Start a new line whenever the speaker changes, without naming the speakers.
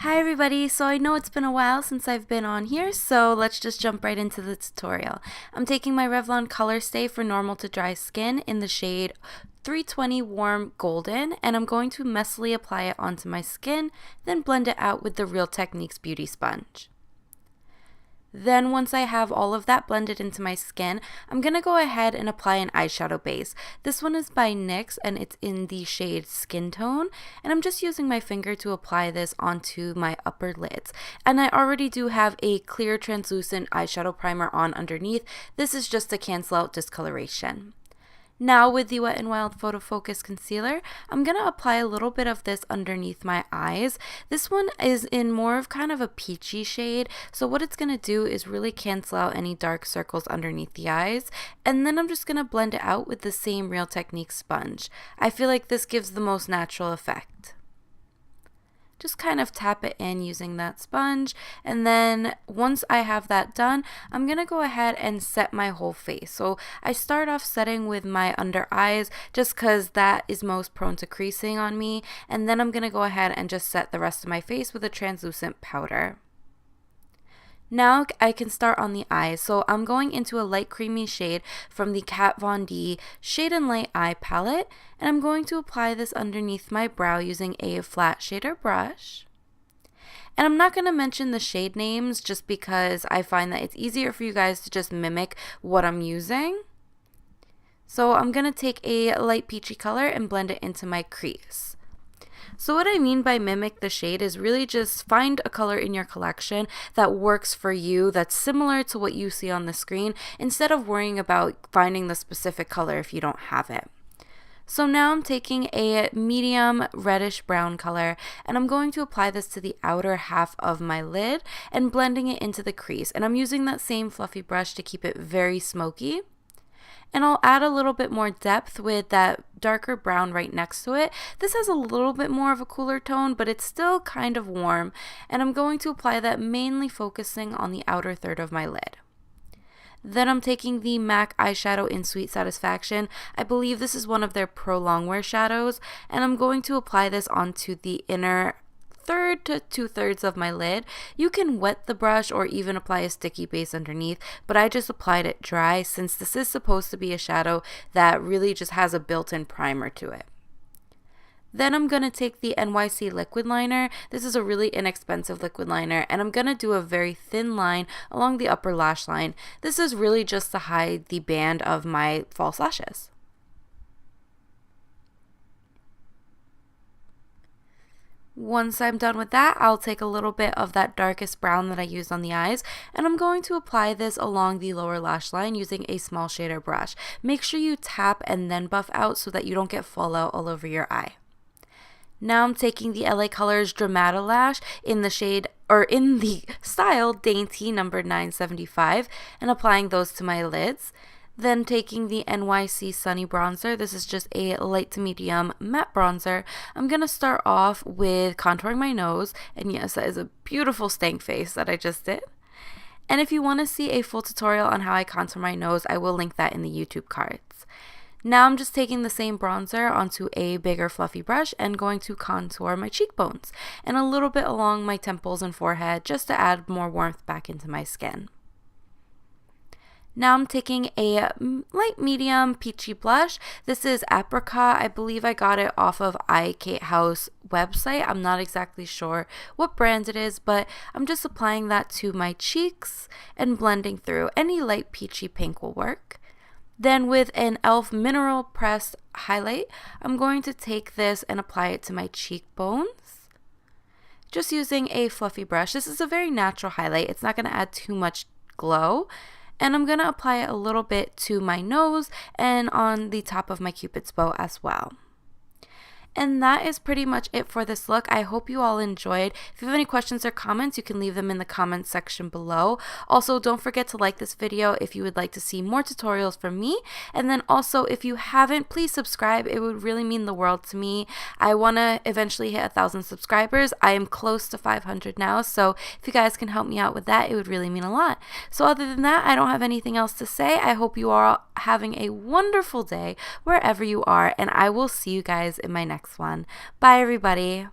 Hi everybody, so I know it's been a while since I've been on here, so let's just jump right into the tutorial. I'm taking my Revlon Color Stay for normal to dry skin in the shade 320 Warm Golden, and I'm going to messily apply it onto my skin, then blend it out with the Real Techniques Beauty Sponge. Then once I have all of that blended into my skin, I'm going to go ahead and apply an eyeshadow base. This one is by NYX and it's in the shade Skin Tone, and I'm just using my finger to apply this onto my upper lids. And I already do have a clear translucent eyeshadow primer on underneath. This is just to cancel out discoloration. Now with the Wet n Wild Photo Focus Concealer, I'm going to apply a little bit of this underneath my eyes. This one is in more of kind of a peachy shade, so what it's going to do is really cancel out any dark circles underneath the eyes, and then I'm just going to blend it out with the same Real Techniques sponge. I feel like this gives the most natural effect. Just kind of tap it in using that sponge, and then once I have that done, I'm going to go ahead and set my whole face. So I start off setting with my under eyes just because that is most prone to creasing on me, and then I'm going to go ahead and just set the rest of my face with a translucent powder. Now I can start on the eyes, so I'm going into a light creamy shade from the Kat Von D Shade and Light Eye Palette, and I'm going to apply this underneath my brow using a flat shader brush. And I'm not going to mention the shade names just because I find that it's easier for you guys to just mimic what I'm using. So I'm going to take a light peachy color and blend it into my crease. So what I mean by mimic the shade is really just find a color in your collection that works for you, that's similar to what you see on the screen, instead of worrying about finding the specific color if you don't have it. So now I'm taking a medium reddish brown color, and I'm going to apply this to the outer half of my lid and blending it into the crease. And I'm using that same fluffy brush to keep it very smoky. And I'll add a little bit more depth with that darker brown right next to it. This has a little bit more of a cooler tone, but it's still kind of warm. And I'm going to apply that mainly focusing on the outer third of my lid. Then I'm taking the MAC eyeshadow in Sweet Satisfaction. I believe this is one of their Pro Longwear shadows. And I'm going to apply this onto the inner third to 2/3 of my lid. You can wet the brush or even apply a sticky base underneath, but I just applied it dry since this is supposed to be a shadow that really just has a built-in primer to it. Then I'm going to take the NYC liquid liner. This is a really inexpensive liquid liner, and I'm going to do a very thin line along the upper lash line. This is really just to hide the band of my false lashes. Once I'm done with that, I'll take a little bit of that darkest brown that I used on the eyes, and I'm going to apply this along the lower lash line using a small shader brush. Make sure you tap and then buff out so that you don't get fallout all over your eye. Now I'm taking the LA Colors Dramatalash in the shade, or in the style Dainty number 975, and applying those to my lids. Then taking the NYC Sunny Bronzer, this is just a light to medium matte bronzer. I'm going to start off with contouring my nose, and yes, that is a beautiful stank face that I just did. And if you want to see a full tutorial on how I contour my nose, I will link that in the YouTube cards. Now I'm just taking the same bronzer onto a bigger fluffy brush and going to contour my cheekbones and a little bit along my temples and forehead just to add more warmth back into my skin. Now I'm taking a light medium peachy blush. This is Apricot. I believe I got it off of iKate House website. I'm not exactly sure what brand it is, but I'm just applying that to my cheeks and blending through. Any light peachy pink will work. Then with an e.l.f. Mineral Pressed Highlight, I'm going to take this and apply it to my cheekbones. Just using a fluffy brush. This is a very natural highlight. It's not going to add too much glow. And I'm going to apply it a little bit to my nose and on the top of my Cupid's bow as well. And that is pretty much it for this look. I hope you all enjoyed. If you have any questions or comments, you can leave them in the comments section below. Also, don't forget to like this video if you would like to see more tutorials from me. And then also, if you haven't, please subscribe. It would really mean the world to me. I want to eventually hit 1,000 subscribers. I am close to 500 now, so if you guys can help me out with that, it would really mean a lot. So other than that, I don't have anything else to say. I hope you are having a wonderful day wherever you are, and I will see you guys in my next one. Bye, everybody.